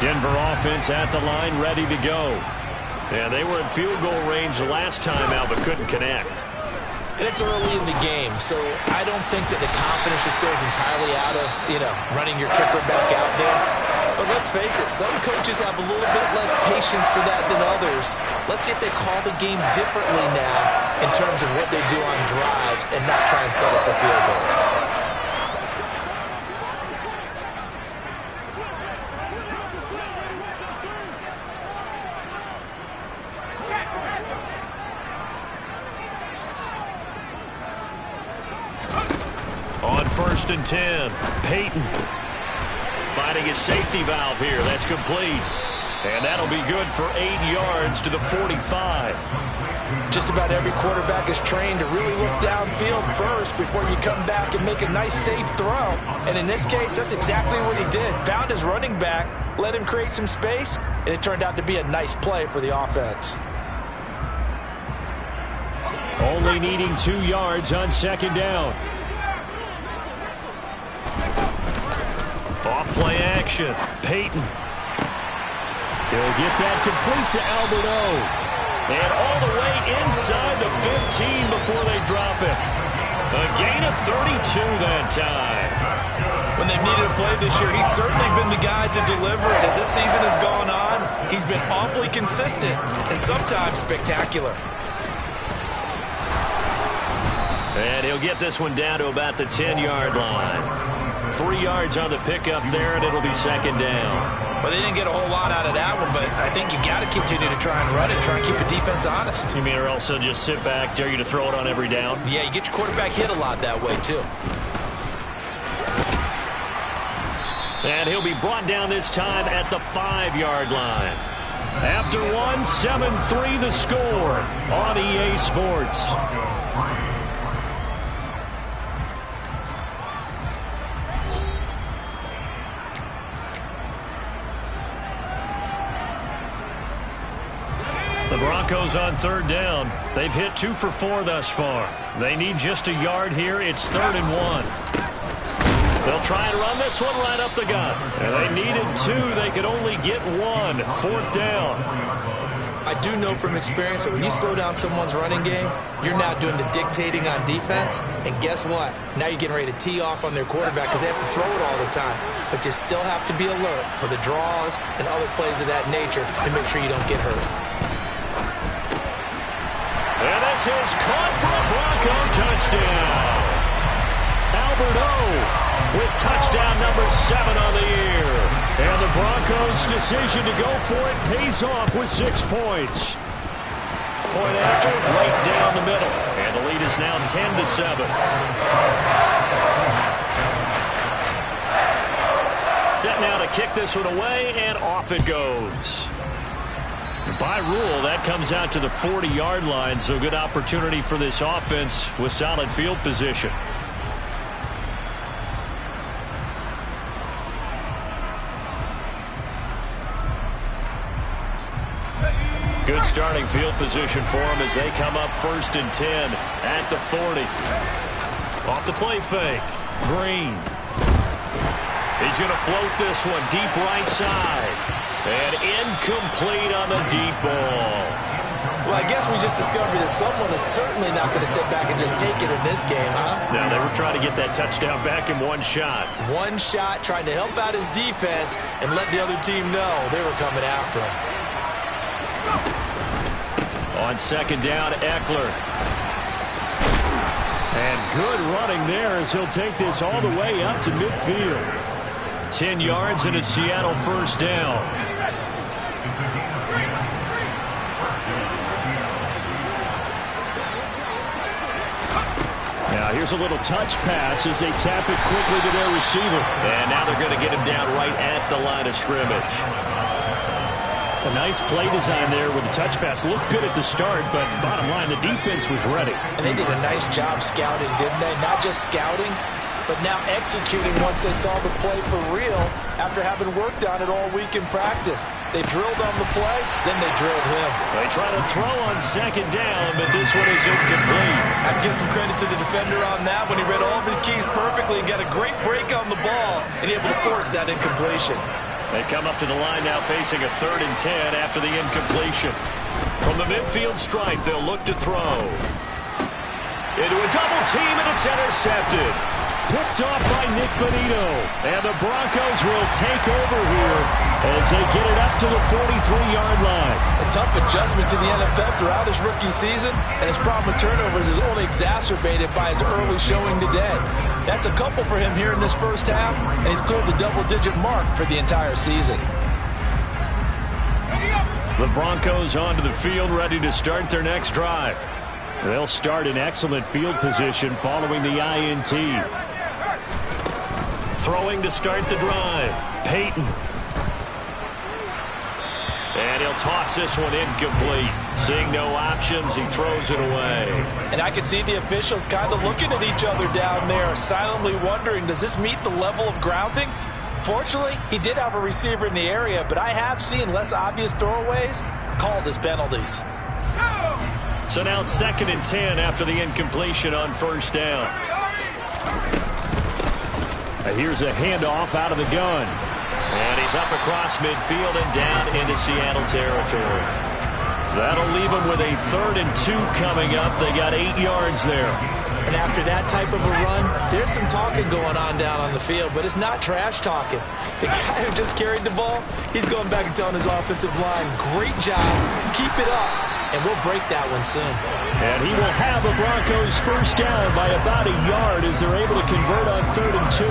Denver offense at the line, ready to go. Yeah, they were in field goal range last time out, but couldn't connect. And it's early in the game, so I don't think that the confidence just goes entirely out of, running your kicker back out there. But let's face it, some coaches have a little bit less patience for that than others. Let's see if they call the game differently now in terms of what they do on drives and not try and settle for field goals. On 1st and 10, Peyton finding his safety valve here. That's complete. And that'll be good for 8 yards to the 45. Just about every quarterback is trained to really look downfield first before you come back and make a nice, safe throw. And in this case, that's exactly what he did. Found his running back, let him create some space, and it turned out to be a nice play for the offense. Only needing 2 yards on 2nd down. Off play action. Peyton. He'll get that complete to Albert O. And all the way inside the 15 before they drop it. A gain of 32 that time. When they've needed a play this year, he's certainly been the guy to deliver it. As this season has gone on, he's been awfully consistent and sometimes spectacular. And he'll get this one down to about the 10-yard line. 3 yards on the pickup there, and it'll be 2nd down. Well, they didn't get a whole lot out of that one, but I think you got to continue to try and run it, try and keep the defense honest. You mean or else they'll just sit back, dare you to throw it on every down? Yeah, you get your quarterback hit a lot that way, too. And he'll be brought down this time at the 5-yard line. After one, 7-3 the score on EA Sports. The Broncos on 3rd down. They've hit 2 for 4 thus far. They need just a yard here. It's 3rd and 1. They'll try and run this one right up the gut. And they needed 2. They could only get 1. 4th down. I do know from experience that when you slow down someone's running game, you're now doing the dictating on defense. And guess what? Now you're getting ready to tee off on their quarterback because they have to throw it all the time. But you still have to be alert for the draws and other plays of that nature to make sure you don't get hurt. And this is caught for a Bronco touchdown. Albert O with touchdown number 7 on the year. And the Broncos' decision to go for it pays off with 6 points. Point after, right down the middle. And the lead is now 10-7. Set now to kick this one away, and off it goes. By rule, that comes out to the 40-yard line, so good opportunity for this offense with solid field position. Good starting field position for them as they come up 1st and 10 at the 40. Off the play fake. Green. He's going to float this one deep right side. And incomplete on the deep ball. Well, I guess we just discovered that someone is certainly not going to sit back and just take it in this game, huh? No, they were trying to get that touchdown back in one shot. One shot, trying to help out his defense and let the other team know they were coming after him. On 2nd down, Eckler. And good running there as he'll take this all the way up to midfield. 10 yards and a Seattle 1st down. Now here's a little touch pass as they tap it quickly to their receiver. And now they're going to get him down right at the line of scrimmage. A nice play design there with the touch pass. Looked good at the start, but bottom line, the defense was ready. And they did a nice job scouting, didn't they? Not just scouting, but now executing once they saw the play for real after having worked on it all week in practice. They drilled on the play, then they drilled him. They try to throw on 2nd down, but this one is incomplete. I'd give some credit to the defender on that when he read all of his keys perfectly and got a great break on the ball and able to force that incompletion. They come up to the line now facing a 3rd and 10 after the incompletion. From the midfield stripe, they'll look to throw. Into a double team, and it's intercepted. Picked off by Nick Bonito. And the Broncos will take over here as they get it up to the 43-yard line. A tough adjustment to the NFL throughout his rookie season, and his problem with turnovers is only exacerbated by his early showing today. That's a couple for him here in this first half, and he's cleared the double-digit mark for the entire season. The Broncos onto the field, ready to start their next drive. They'll start in excellent field position following the INT. Throwing to start the drive. Peyton. And he'll toss this one incomplete. Seeing no options, he throws it away. And I can see the officials kind of looking at each other down there, silently wondering, does this meet the level of grounding? Fortunately, he did have a receiver in the area, but I have seen less obvious throwaways called as penalties. So now 2nd and 10 after the incompletion on 1st down. Here's a handoff out of the gun. And he's up across midfield and down into Seattle territory. That'll leave him with a 3rd and 2 coming up. They got 8 yards there. And after that type of a run, there's some talking going on down on the field, but it's not trash talking. The guy who just carried the ball, he's going back and telling his offensive line, great job, keep it up, and we'll break that one soon. And he will have the Broncos 1st down by about a yard as they're able to convert on 3rd and 2.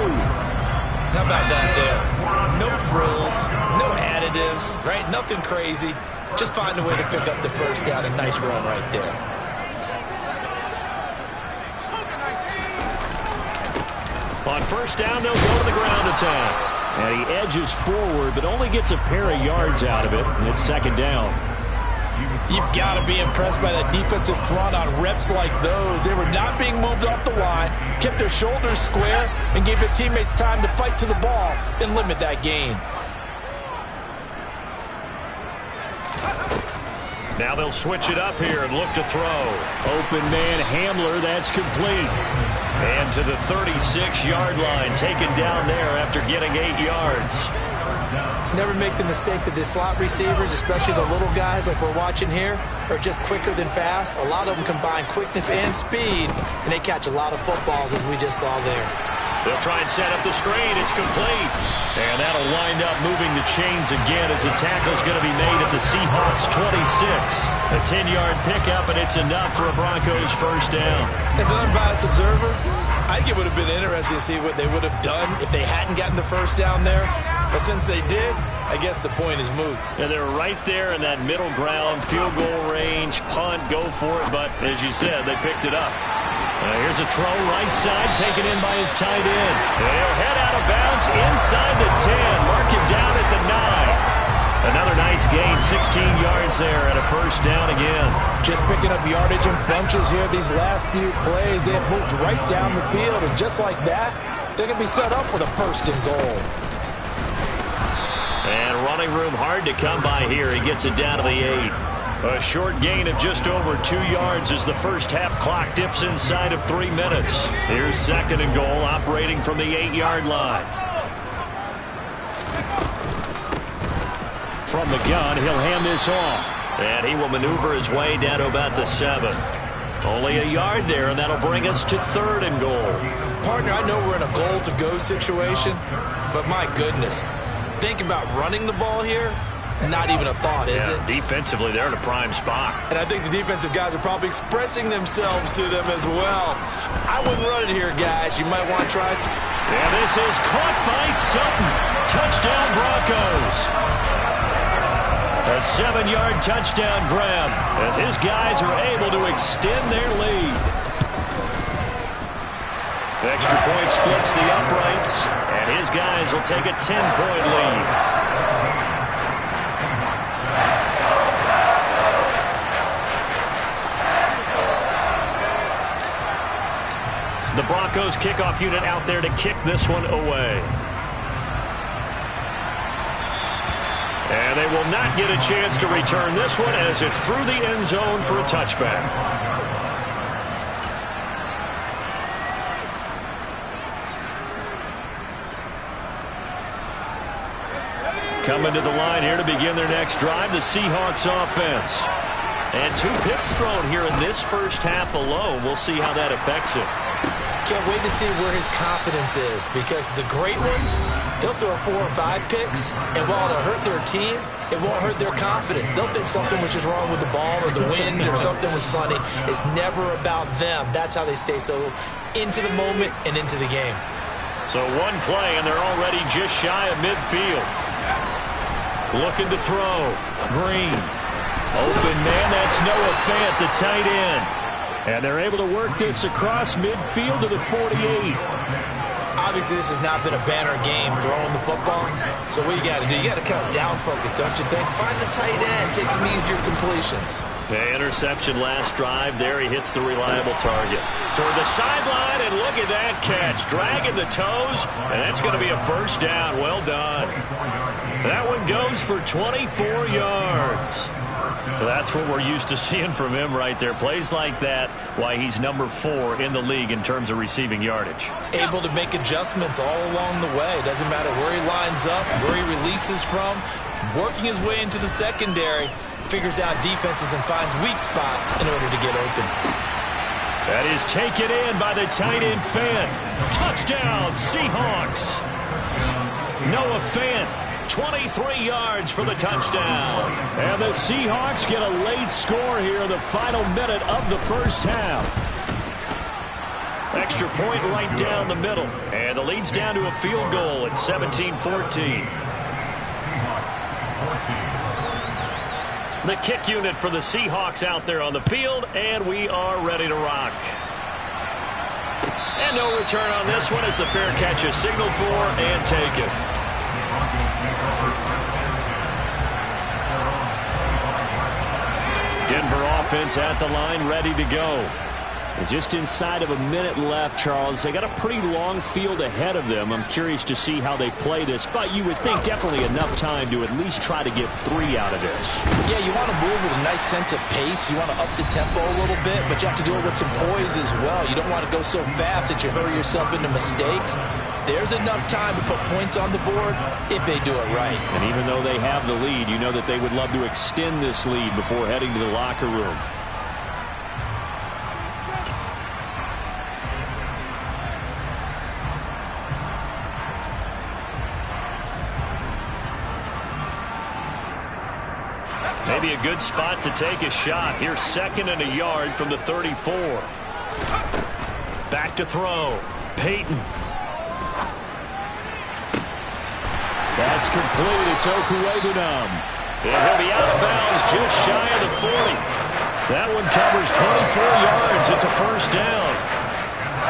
How about that there? No frills, no additives, right? Nothing crazy. Just find a way to pick up the 1st down. A nice run right there. On 1st down, they'll go to the ground attack. And he edges forward, but only gets a pair of yards out of it, and it's 2nd down. You've got to be impressed by that defensive front on reps like those. They were not being moved off the line, kept their shoulders square, and gave their teammates time to fight to the ball and limit that gain. Now they'll switch it up here and look to throw. Open man Hamler, that's complete. And to the 36-yard line, taken down there after getting 8 yards. Never make the mistake that the slot receivers, especially the little guys like we're watching here, are just quicker than fast. A lot of them combine quickness and speed, and they catch a lot of footballs, as we just saw there. They'll try and set up the screen. It's complete. And that'll wind up moving the chains again as the tackle's going to be made at the Seahawks 26. A 10-yard pickup, and it's enough for a Broncos 1st down. As an unbiased observer, I think it would have been interesting to see what they would have done if they hadn't gotten the 1st down there. But since they did, I guess the point is moot. And they're right there in that middle ground, field goal range, punt, go for it. But as you said, they picked it up. Here's a throw right side, taken in by his tight end. And he'll head out of bounds inside the 10. Mark him down at the 9. Another nice gain, 16 yards there, and a 1st down again. Just picking up yardage in bunches here these last few plays. They have moved right down the field, and just like that, they're going to be set up with a 1st and goal. And running room hard to come by here. He gets it down to the 8. A short gain of just over 2 yards as the 1st half clock dips inside of 3 minutes. Here's 2nd and goal, operating from the 8-yard line. From the gun, he'll hand this off. And he will maneuver his way down to about the 7. Only a yard there, and that'll bring us to 3rd and goal. Partner, I know we're in a goal-to-go situation, but my goodness, think about running the ball here. Not even a thought, is it? Defensively, they're in a prime spot. And I think the defensive guys are probably expressing themselves to them as well. I wouldn't run it here, guys. You might want to try it. And this is caught by Sutton. Touchdown, Broncos. A 7-yard touchdown grab as his guys are able to extend their lead. The extra point splits the uprights, and his guys will take a 10-point lead. The Broncos kickoff unit out there to kick this one away. And they will not get a chance to return this one as it's through the end zone for a touchback. Coming to the line here to begin their next drive, the Seahawks offense. And 2 picks thrown here in this first half alone. We'll see how that affects it. Can't wait to see where his confidence is, because the great ones, they'll throw 4 or 5 picks, and while it'll hurt their team, it won't hurt their confidence. They'll think something was just wrong with the ball or the wind or something was funny. It's never about them. That's how they stay so into the moment and into the game. So 1 play, and they're already just shy of midfield. Looking to throw. Green. Open man, that's Noah Fant, the tight end. And they're able to work this across midfield to the 48. Obviously, this has not been a banner game throwing the football. So what you got to do, you got to kind of down focus, don't you think? Find the tight end, take some easier completions. Okay, interception last drive. There he hits the reliable target. Toward the sideline, and look at that catch. Dragging the toes, and that's going to be a first down. Well done. That one goes for 24 yards. That's what we're used to seeing from him right there. Plays like that, why he's number 4 in the league in terms of receiving yardage. Able to make adjustments all along the way. Doesn't matter where he lines up, where he releases from. Working his way into the secondary, figures out defenses and finds weak spots in order to get open. That is taken in by the tight end Fant. Touchdown, Seahawks. Noah Fant. 23 yards for the touchdown. And the Seahawks get a late score here in the final minute of the first half. Extra point right down the middle. And the lead's down to a field goal at 17-14. The kick unit for the Seahawks out there on the field, and we are ready to rock. And no return on this one as the fair catch is signaled for and taken. Denver offense at the line, ready to go. And just inside of a minute left, Charles. They got a pretty long field ahead of them. I'm curious to see how they play this, but you would think definitely enough time to at least try to get 3 out of this. Yeah, you want to move with a nice sense of pace. You want to up the tempo a little bit, but you have to do it with some poise as well. You don't want to go so fast that you hurry yourself into mistakes. There's enough time to put points on the board if they do it right. And even though they have the lead, you know that they would love to extend this lead before heading to the locker room. Maybe a good spot to take a shot. Here's 2nd and a yard from the 34. Back to throw. Peyton. That's complete. It's Okuwebunam. And he'll be out of bounds just shy of the 40. That one covers 24 yards. It's a first down.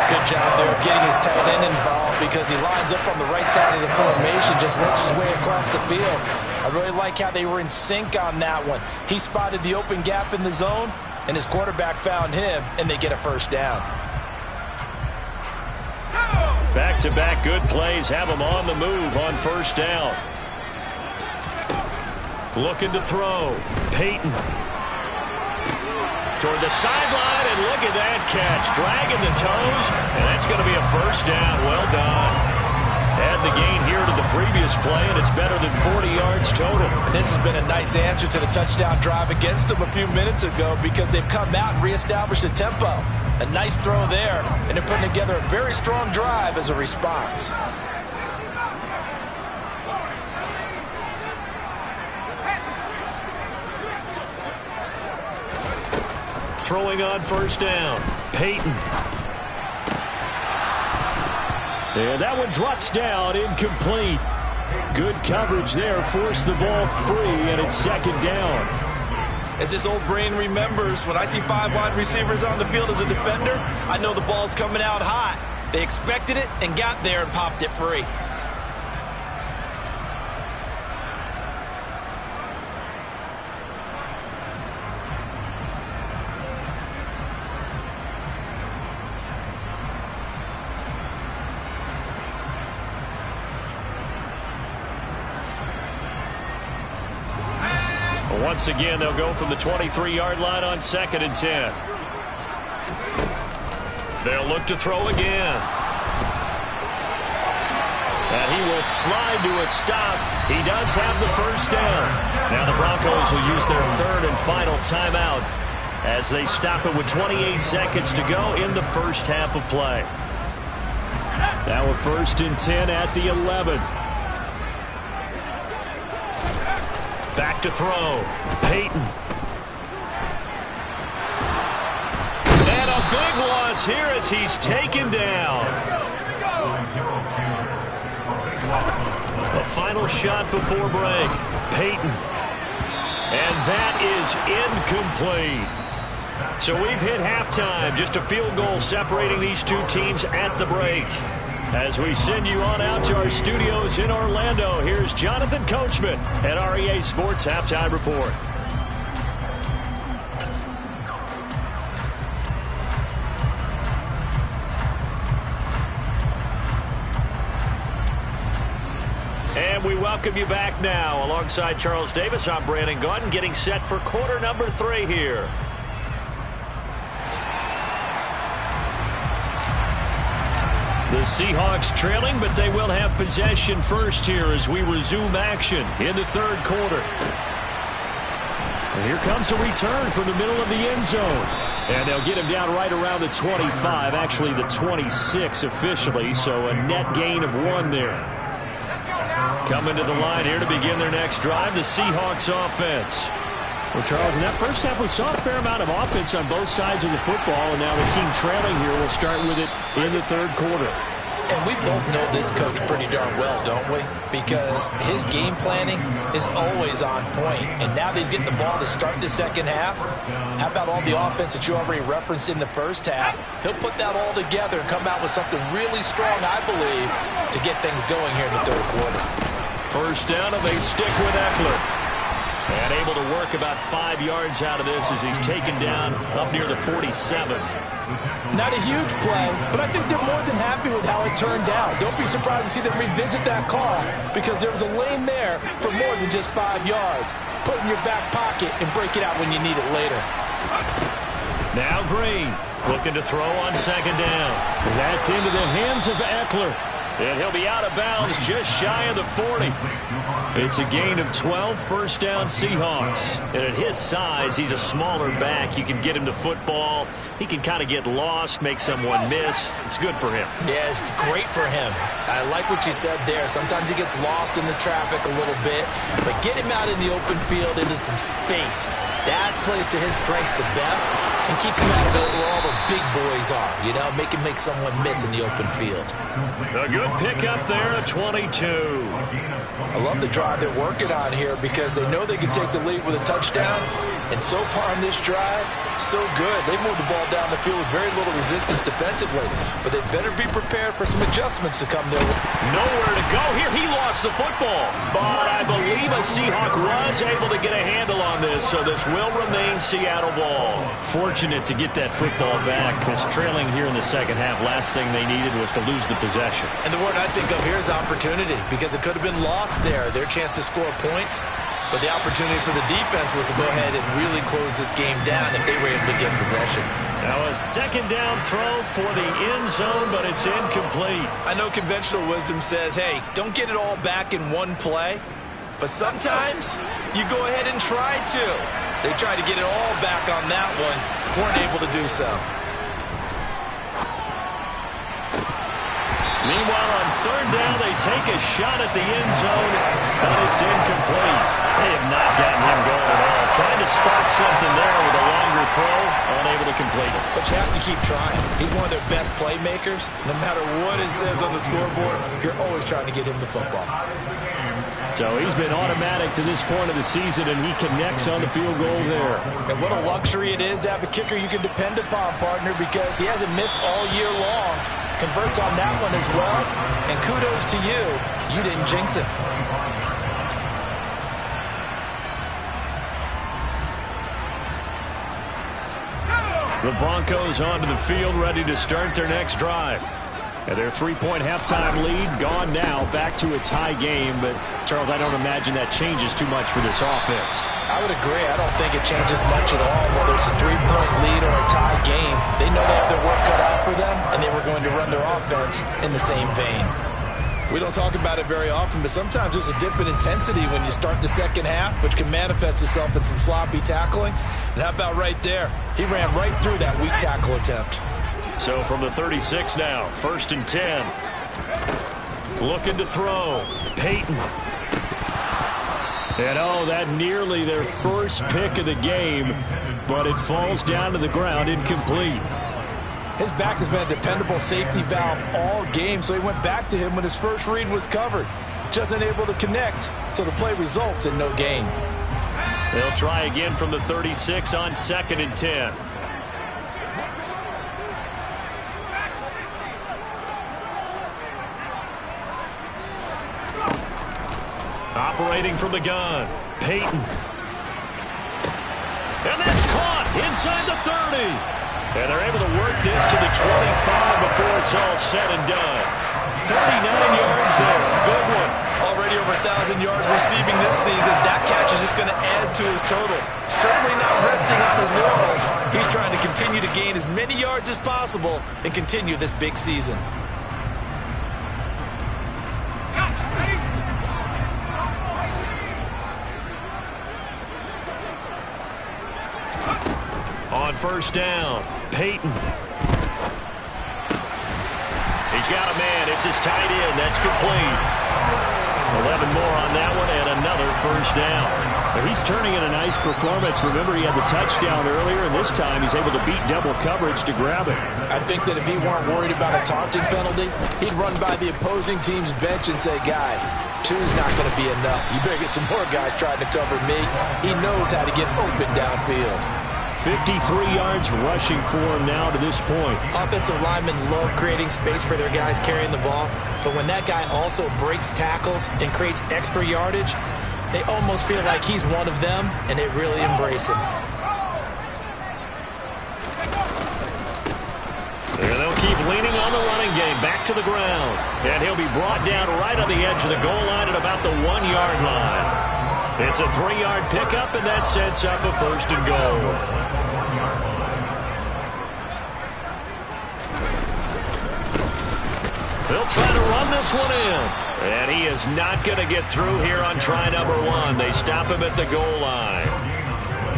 Good job there of getting his tight end involved, because he lines up on the right side of the formation, just works his way across the field. I really like how they were in sync on that one. He spotted the open gap in the zone, and his quarterback found him, and they get a first down. Back-to-back good plays have him on the move on first down. Looking to throw. Peyton. Toward the sideline, and look at that catch. Dragging the toes, and that's going to be a first down. Well done. Add the gain here to the previous play, and it's better than 40 yards total. And this has been a nice answer to the touchdown drive against them a few minutes ago, because they've come out and reestablished the tempo. A nice throw there, and they're putting together a very strong drive as a response. Throwing on first down. Peyton. And that one drops down, incomplete. Good coverage there, forced the ball free, and it's 2nd down. As this old brain remembers, when I see 5 wide receivers on the field as a defender, I know the ball's coming out hot. They expected it and got there and popped it free. Once again, they'll go from the 23-yard line on 2nd and 10. They'll look to throw again. And he will slide to a stop. He does have the first down. Now the Broncos will use their third and final timeout as they stop it with 28 seconds to go in the first half of play. Now a 1st and 10 at the 11. Back to throw. Peyton. And a big loss here as he's taken down. A final shot before break. Peyton. And that is incomplete. So we've hit halftime. Just a field goal separating these two teams at the break. As we send you on out to our studios in Orlando, here's Jonathan Coachman at REA Sports Halftime Report. And we welcome you back now. Alongside Charles Davis, I'm Brandon Gaudin, getting set for quarter number 3 here. The Seahawks trailing, but they will have possession first here as we resume action in the third quarter. And here comes a return from the middle of the end zone. And they'll get him down right around the 25, actually the 26 officially, so a net gain of 1 there. Coming to the line here to begin their next drive, the Seahawks offense. Well, Charles, in that first half, we saw a fair amount of offense on both sides of the football, and now the team trailing here will start with it in the third quarter. And we both know this coach pretty darn well, don't we? Because his game planning is always on point. And now that he's getting the ball to start the second half, how about all the offense that you already referenced in the first half? He'll put that all together and come out with something really strong, I believe, to get things going here in the third quarter. First down, and they stick with Ekeler. And able to work about 5 yards out of this as he's taken down up near the 47. Not a huge play, but I think they're more than happy with how it turned out. Don't be surprised to see them revisit that call because there was a lane there for more than just 5 yards. Put it in your back pocket and break it out when you need it later. Now Green looking to throw on second down. That's into the hands of Ekeler. And he'll be out of bounds just shy of the 40. It's a gain of 12, first down Seahawks. And at his size, he's a smaller back. You can get him to football. He can kind of get lost, make someone miss. It's good for him. Yeah, it's great for him. I like what you said there. Sometimes he gets lost in the traffic a little bit. But get him out in the open field into some space. That plays to his strengths the best and keeps him out of it where all the big boys are. You know, make someone miss in the open field. A good pickup there at 22. I love the drive they're working on here because they know they can take the lead with a touchdown. And so far in this drive, so good. They moved the ball down the field with very little resistance defensively. But they better be prepared for some adjustments to come their way. Nowhere to go here. He lost the football. But I believe a Seahawk was able to get a handle on this, so this will remain Seattle ball. Fortunate to get that football back because trailing here in the second half, last thing they needed was to lose the possession. And the word I think of here is opportunity because it could have been lost there, their chance to score points. But the opportunity for the defense was to go ahead and really close this game down if they were able to get possession. Now a second down throw for the end zone, but it's incomplete. I know conventional wisdom says, hey, don't get it all back in one play. But sometimes you go ahead and try to. They tried to get it all back on that one, weren't able to do so. Meanwhile, on third down, they take a shot at the end zone, but it's incomplete. They have not gotten him going at all. Trying to spark something there with a longer throw, unable to complete it. But you have to keep trying. He's one of their best playmakers. No matter what it says on the scoreboard, you're always trying to get him the football. So he's been automatic to this point of the season, and he connects on the field goal there. And what a luxury it is to have a kicker you can depend upon, partner, because he hasn't missed all year long. Converts on that one as well. And kudos to you. You didn't jinx it. The Broncos onto the field, ready to start their next drive. And their three-point halftime lead gone now, back to a tie game. But, Charles, I don't imagine that changes too much for this offense. I would agree. I don't think it changes much at all, whether it's a three-point lead or a tie game. They know they have their work cut out for them, and they were going to run their offense in the same vein. We don't talk about it very often, but sometimes there's a dip in intensity when you start the second half, which can manifest itself in some sloppy tackling. And how about right there? He ran right through that weak tackle attempt. So from the 36 now, 1st and 10. Looking to throw. Peyton. And oh, that nearly their first pick of the game, but it falls down to the ground incomplete. His back has been a dependable safety valve all game, so he went back to him when his first read was covered. Just unable to connect, so the play results in no gain. They'll try again from the 36 on 2nd and 10. Operating from the gun, Peyton. And that's caught inside the 30. And they're able to work this to the 25 before it's all said and done. 39 yards there. Good one. Already over 1,000 yards receiving this season. That catch is just going to add to his total. Certainly not resting on his laurels. He's trying to continue to gain as many yards as possible and continue this big season. On 1st down, Peyton. He's got a man. It's his tight end. That's complete. 11 more on that one and another 1st down. He's turning in a nice performance. Remember, he had the touchdown earlier, and this time he's able to beat double coverage to grab it. I think that if he weren't worried about a taunting penalty, he'd run by the opposing team's bench and say, guys, 2's not going to be enough. You better get some more guys trying to cover me. He knows how to get open downfield. 53 yards rushing for him now to this point. Offensive linemen love creating space for their guys carrying the ball, but when that guy also breaks tackles and creates extra yardage, they almost feel like he's one of them, and they really embrace him. And they'll keep leaning on the running game. Back to the ground. And he'll be brought down right on the edge of the goal line at about the 1-yard line. It's a 3-yard pickup, and that sets up a 1st and goal. They'll try to run this one in. And he is not going to get through here on try number 1. They stop him at the goal line.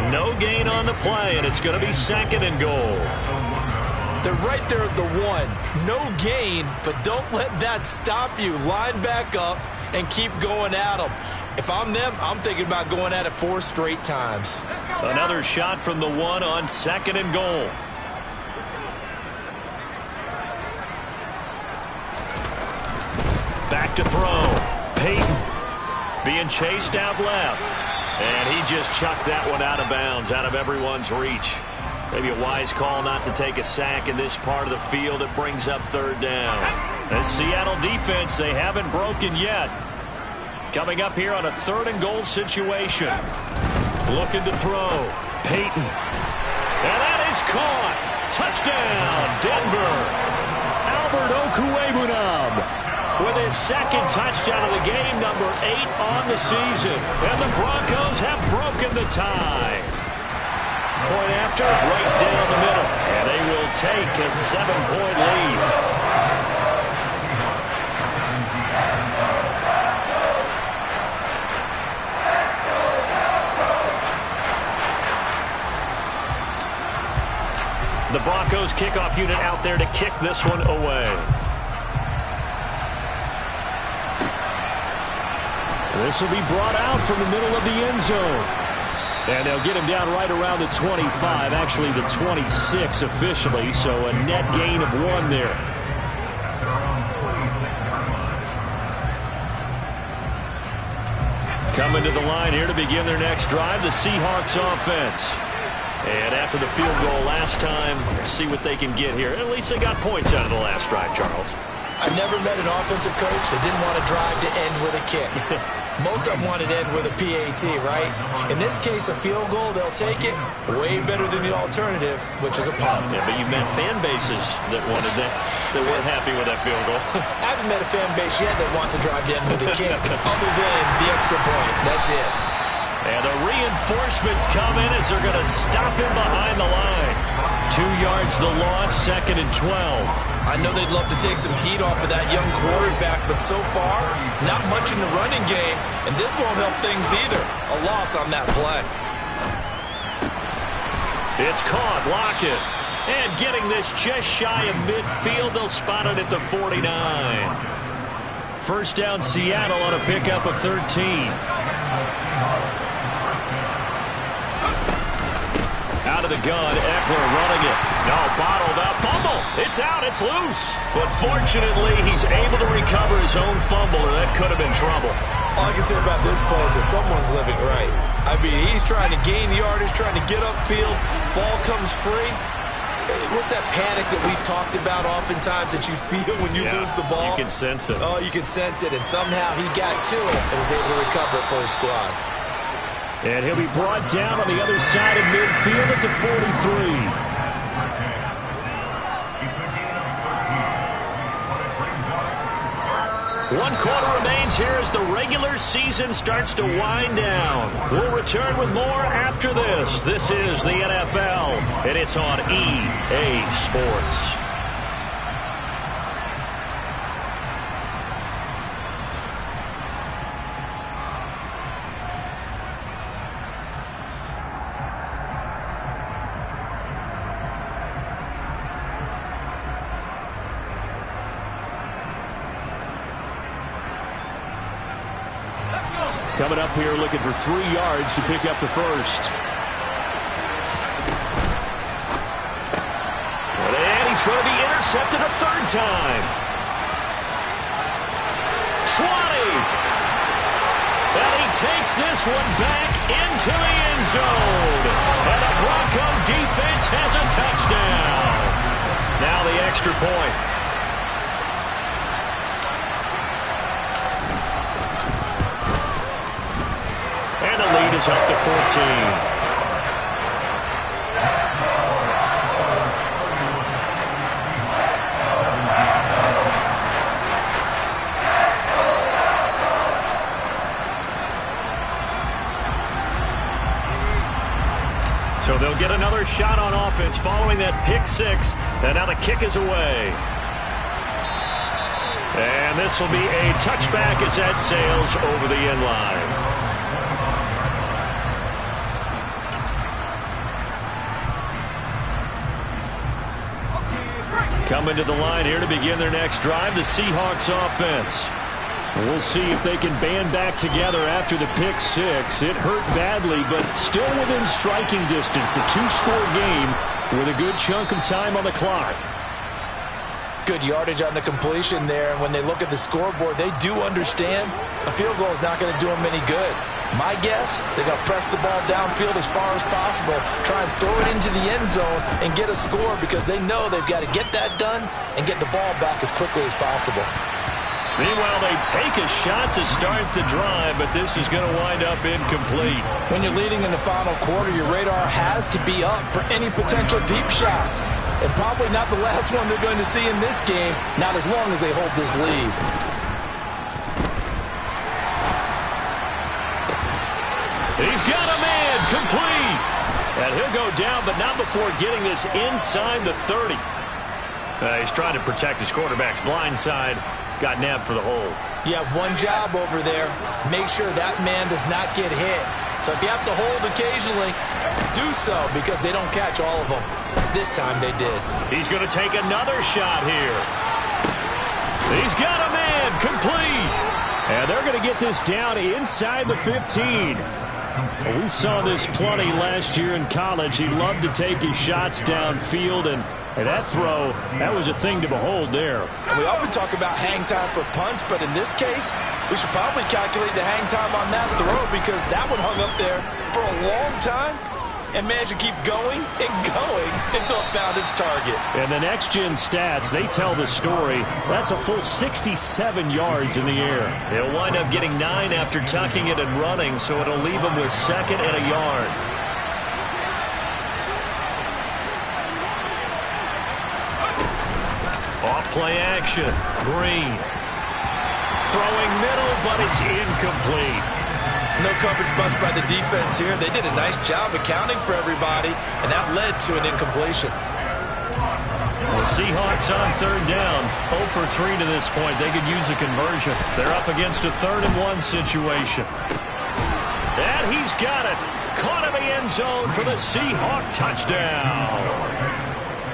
No gain on the play, and it's going to be 2nd and goal. They're right there at the 1. No gain, but don't let that stop you. Line back up and keep going at them. If I'm them, I'm thinking about going at it 4 straight times. Another shot from the 1 on 2nd and goal. Back to throw. Peyton being chased out left. And he just chucked that one out of bounds, out of everyone's reach. Maybe a wise call not to take a sack in this part of the field. It brings up 3rd down. The Seattle defense, they haven't broken yet. Coming up here on a 3rd and goal situation. Looking to throw. Peyton. And that is caught. Touchdown, Denver. Albert Okwuegbunam with his 2nd touchdown of the game, number 8 on the season. And the Broncos have broken the tie. Point after, right down the middle. And they will take a 7-point lead. The Broncos kickoff unit out there to kick this one away. This will be brought out from the middle of the end zone. And they'll get him down right around the 25, actually the 26 officially, so a net gain of 1 there. Coming to the line here to begin their next drive, the Seahawks offense. And after the field goal last time, see what they can get here. At least they got points out of the last drive, Charles. I've never met an offensive coach that didn't want to drive to end with a kick. Most of them wanted to end with a PAT, right? In this case, a field goal, they'll take it. Way better than the alternative, which is a punt. Yeah, but you met fan bases that wanted that, that weren't happy with that field goal. I haven't met a fan base yet that wants to drive to end with a kick, other than the extra point. That's it. And the reinforcements come in as they're going to stop him behind the line. 2 yards records the loss, 2nd and 12. I know they'd love to take some heat off of that young quarterback, but so far, not much in the running game, and this won't help things either. A loss on that play. It's caught, Lockett. And getting this just shy of midfield, they'll spot it at the 49. First down, Seattle on a pickup of 13. Out of the gun, Eckler running it. No, bottled up, fumble. It's out, it's loose. But fortunately, he's able to recover his own fumble, or that could have been trouble. All I can say about this play is that someone's living right. I mean, he's trying to gain yardage, trying to get upfield. Ball comes free. What's that panic that we've talked about oftentimes that you feel when you lose the ball? You can sense it. Oh, you can sense it, and somehow he got to it and was able to recover it for his squad. And he'll be brought down on the other side of midfield at the 43. One quarter remains here as the regular season starts to wind down. We'll return with more after this. This is the NFL, and it's on EA Sports. Coming up here looking for 3 yards to pick up the first. And he's going to be intercepted a 3rd time. 20. And he takes this one back into the end zone. And the Bronco defense has a touchdown. Now the extra point. And the lead is up to 14. So they'll get another shot on offense following that pick 6. And now the kick is away. And this will be a touchback as that sails over the end line. Coming to the line here to begin their next drive, the Seahawks offense. We'll see if they can band back together after the pick 6. It hurt badly, but still within striking distance. A 2-score game with a good chunk of time on the clock. Good yardage on the completion there. And when they look at the scoreboard, they do understand a field goal is not going to do them any good. My guess, they're going to press the ball downfield as far as possible, try and throw it into the end zone and get a score because they know they've got to get that done and get the ball back as quickly as possible. Meanwhile, they take a shot to start the drive, but this is going to wind up incomplete. When you're leading in the final quarter, your radar has to be up for any potential deep shots. And probably not the last one they're going to see in this game, not as long as they hold this lead. He's got a man, complete. And he'll go down, but not before getting this inside the 30. He's trying to protect his quarterback's blind side. Got nabbed for the hole. You have one job over there. Make sure that man does not get hit. So if you have to hold occasionally, do so because they don't catch all of them. This time they did. He's going to take another shot here. He's got a man, complete. And they're going to get this down inside the 15. Well, we saw this plenty last year in college. He loved to take his shots downfield, and that throw, that was a thing to behold there. And we often talk about hang time for punts, but in this case, we should probably calculate the hang time on that throw because that one hung up there for a long time and managed to keep going and going until it found its target. And the next-gen stats, they tell the story. That's a full 67 yards in the air. He'll wind up getting 9 after tucking it and running, so it'll leave him with 2nd and a yard. Off play action. Green. Throwing middle, but it's incomplete. No coverage bust by the defense here. They did a nice job accounting for everybody, and that led to an incompletion. The Seahawks on third down. 0 for 3 to this point. They could use a conversion. They're up against a 3rd-and-1 situation. And he's got it. Caught in the end zone for the Seahawk touchdown.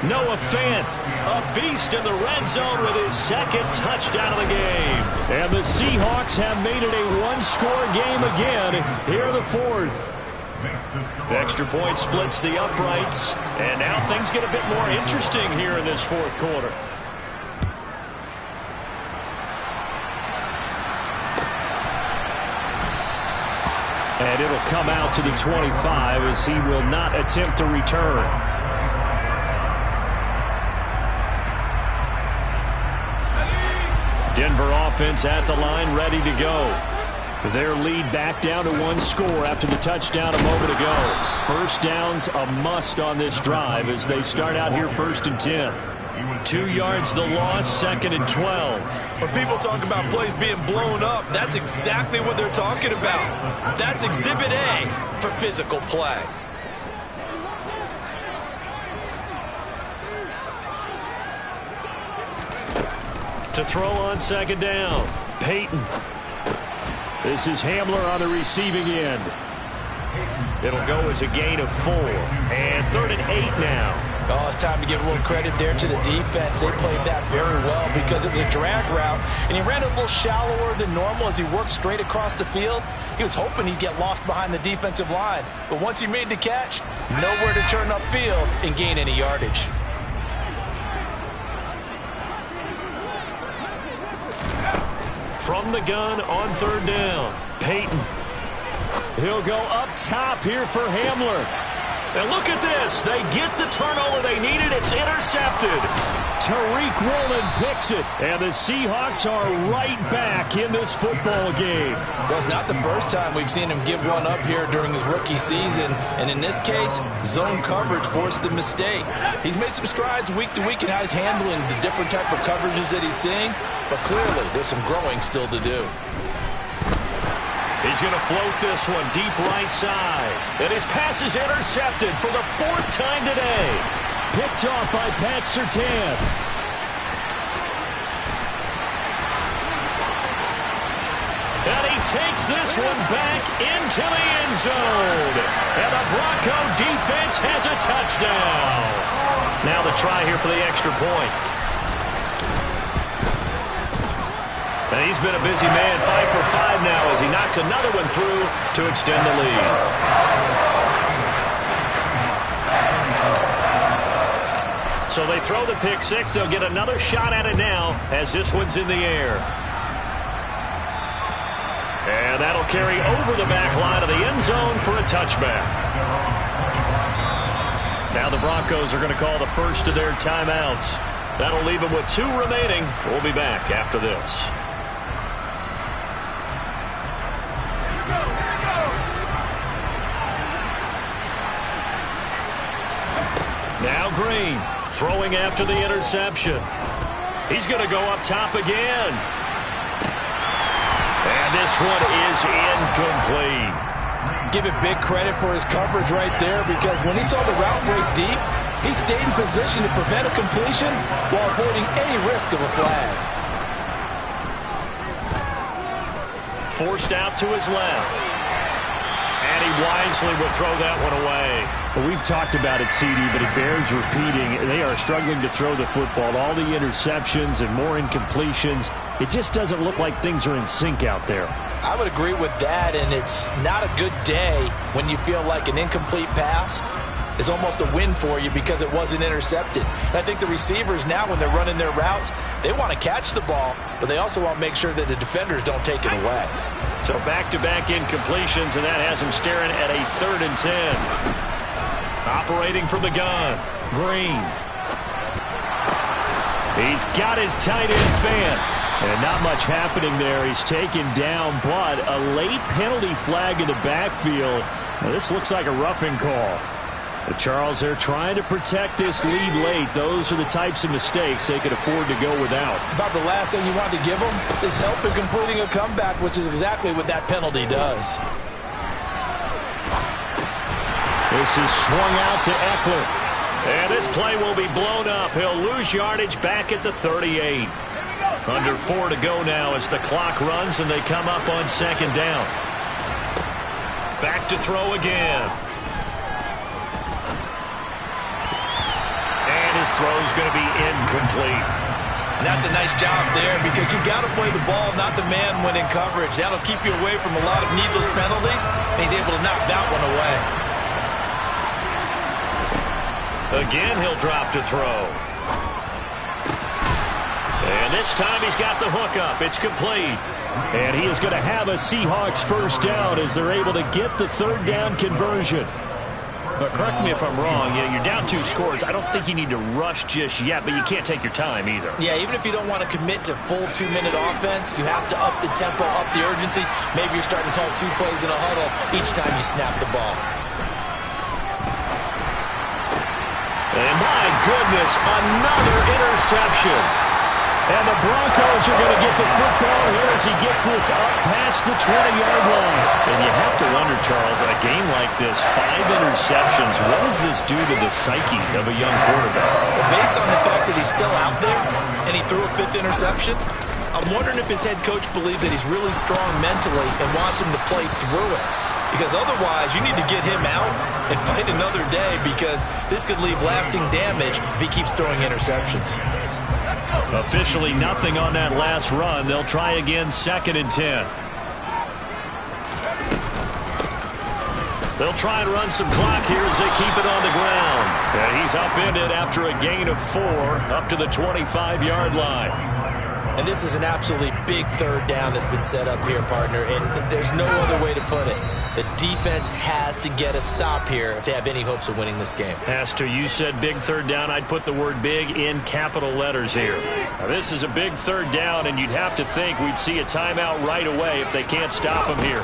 Noah Fant, a beast in the red zone with his 2nd touchdown of the game. And the Seahawks have made it a 1-score game again here in the 4th. Extra point splits the uprights, and now things get a bit more interesting here in this 4th quarter. And it'll come out to the 25 as he will not attempt to return. Denver offense at the line, ready to go. Their lead back down to 1 score after the touchdown a moment ago. First down's a must on this drive as they start out here 1st and 10. 2 yards the loss, 2nd and 12. When people talk about plays being blown up, that's exactly what they're talking about. That's Exhibit A for physical play. To throw on 2nd down, Peyton. This is Hamler on the receiving end. It'll go as a gain of 4. And 3rd and 8 now. Oh, it's time to give a little credit there to the defense. They played that very well because it was a drag route, and he ran a little shallower than normal as he worked straight across the field. He was hoping he'd get lost behind the defensive line, but once he made the catch, nowhere to turn upfield and gain any yardage. From the gun on 3rd down, Peyton. He'll go up top here for Hamler. And look at this. They get the turnover they needed. It's intercepted. Tariq Woolen picks it. And the Seahawks are right back in this football game. Well, it's not the first time we've seen him give one up here during his rookie season. And in this case, zone coverage forced the mistake. He's made some strides week to week in how he's handling the different type of coverages that he's seeing. But clearly, there's some growing still to do. He's going to float this one deep right side. And his pass is intercepted for the 4th time today. Picked off by Pat Surtain. And he takes this one back into the end zone. And the Bronco defense has a touchdown. Now the try here for the extra point. And he's been a busy man, 5 for 5 now as he knocks another one through to extend the lead. So they throw the pick 6. They'll get another shot at it now as this one's in the air. And that'll carry over the back line of the end zone for a touchback. Now the Broncos are going to call the first of their timeouts. That'll leave them with 2 remaining. We'll be back after this. Now Green throwing after the interception. He's going to go up top again. And this one is incomplete. Give it big credit for his coverage right there because when he saw the route break deep, he stayed in position to prevent a completion while avoiding any risk of a flag. Forced out to his left. And he wisely will throw that one away. Well, we've talked about it, CD, but it bears repeating. They are struggling to throw the football. All the interceptions and more incompletions. It just doesn't look like things are in sync out there. I would agree with that, and it's not a good day when you feel like an incomplete pass is almost a win for you because it wasn't intercepted. And I think the receivers now, when they're running their routes, they want to catch the ball, but they also want to make sure that the defenders don't take it away. So back-to-back incompletions, and that has him staring at a 3rd and 10. Operating from the gun, Green. He's got his tight end Fant. And not much happening there. He's taken down, but a late penalty flag in the backfield. Now, this looks like a roughing call. But Charles, they're trying to protect this lead late. Those are the types of mistakes they could afford to go without. About the last thing you want to give them is help in completing a comeback, which is exactly what that penalty does. This is swung out to Eckler. And this play will be blown up. He'll lose yardage back at the 38. Under 4 to go now as the clock runs and they come up on second down. Back to throw again. And his throw's going to be incomplete. And that's a nice job there because you've got to play the ball, not the man when in coverage. That'll keep you away from a lot of needless penalties, and he's able to knock that one away. Again, he'll drop to throw. And this time he's got the hook up. It's complete. And he is going to have a Seahawks first down as they're able to get the third down conversion. But correct me if I'm wrong, you're down 2 scores. I don't think you need to rush just yet, but you can't take your time either. Yeah, even if you don't want to commit to full 2-minute offense, you have to up the tempo, up the urgency. Maybe you're starting to call 2 plays in a huddle each time you snap the ball. And my goodness, another interception. And the Broncos are going to get the football here as he gets this up past the 20-yard line. And you have to wonder, Charles, a game like this, 5 interceptions, what does this do to the psyche of a young quarterback? Well, based on the fact that he's still out there and he threw a 5th interception, I'm wondering if his head coach believes that he's really strong mentally and wants him to play through it. Because otherwise, you need to get him out and fight another day because this could leave lasting damage if he keeps throwing interceptions. Officially nothing on that last run. They'll try again, 2nd and 10. They'll try and run some clock here as they keep it on the ground. And he's upended after a gain of 4 up to the 25-yard line. And this is an absolutely big third down that's been set up here, partner, and there's no other way to put it. The defense has to get a stop here if they have any hopes of winning this game. Has to. You said big third down. I'd put the word big in capital letters here. Now, this is a big third down, and you'd have to think we'd see a timeout right away if they can't stop him here.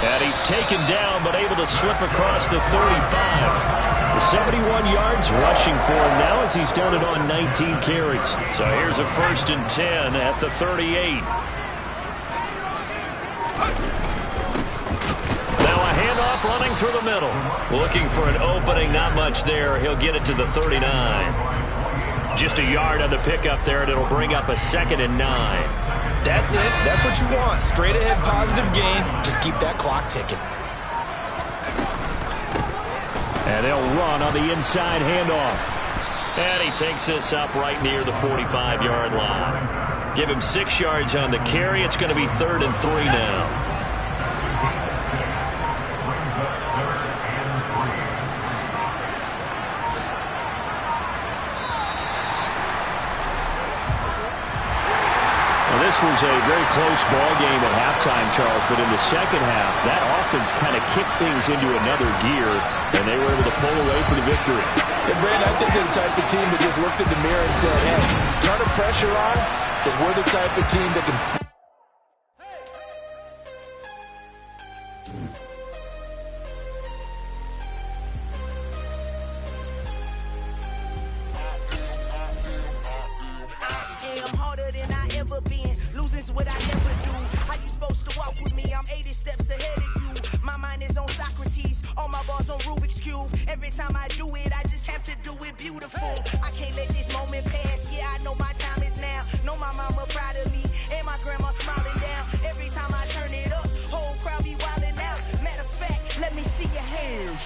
And he's taken down, but able to slip across the 35. The 71 yards rushing for him now as he's done it on 19 carries. So here's a 1st and 10 at the 38. Now a handoff running through the middle. Looking for an opening, not much there. He'll get it to the 39. Just a yard on the pickup there, and it'll bring up a 2nd and 9. That's it. That's what you want. Straight ahead positive gain. Just keep that clock ticking. And they'll run on the inside handoff. And he takes this up right near the 45-yard line. Give him 6 yards on the carry. It's going to be 3rd and 3 now. This was a very close ball game at halftime, Charles, but in the second half, that offense kind of kicked things into another gear, and they were able to pull away for the victory. And Brandon, I think they're the type of team that just looked in the mirror and said, hey, turn the pressure on, but we're the type of team that can... What I never do. How you supposed to walk with me? I'm 80 steps ahead of you. My mind is on Socrates, all my balls on Rubik's Cube. Every time I do it, I just have to do it beautiful. I can't let this moment pass. Yeah, I know my time is now. Know my mama proud of me, and my grandma smiling down. Every time I turn it up, whole crowd be wilding out. Matter of fact, let me see your hands.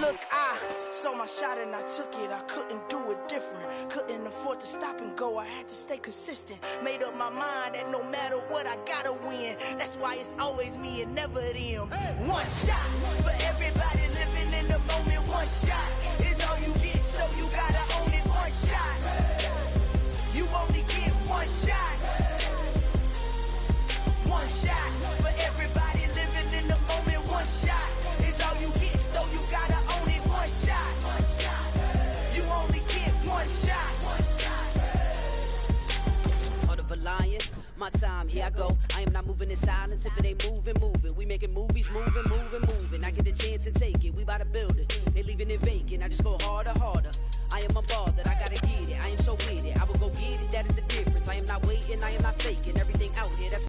Look, I saw my shot and I took it. I couldn't do it different. Couldn't afford to stop and go. I had to stay consistent. Made up my mind that no matter what, I gotta win. That's why it's always me and never them. One shot for everybody living in the moment. One shot is all you get, so you gotta own it. One shot. You only get one shot. One shot for everybody living in the moment. One shot is all you get, so you gotta own it. One shot. You only get one shot. Heart of a lion, my time, here I go. I am not moving in silence. If it ain't moving, move it. We making movies, moving. I get a chance and take it. We bout to build it. They leaving it vacant. I just go harder. I am a ball that I gotta get it. I am so with it. I will go get it. That is the difference. I am not waiting. I am not faking.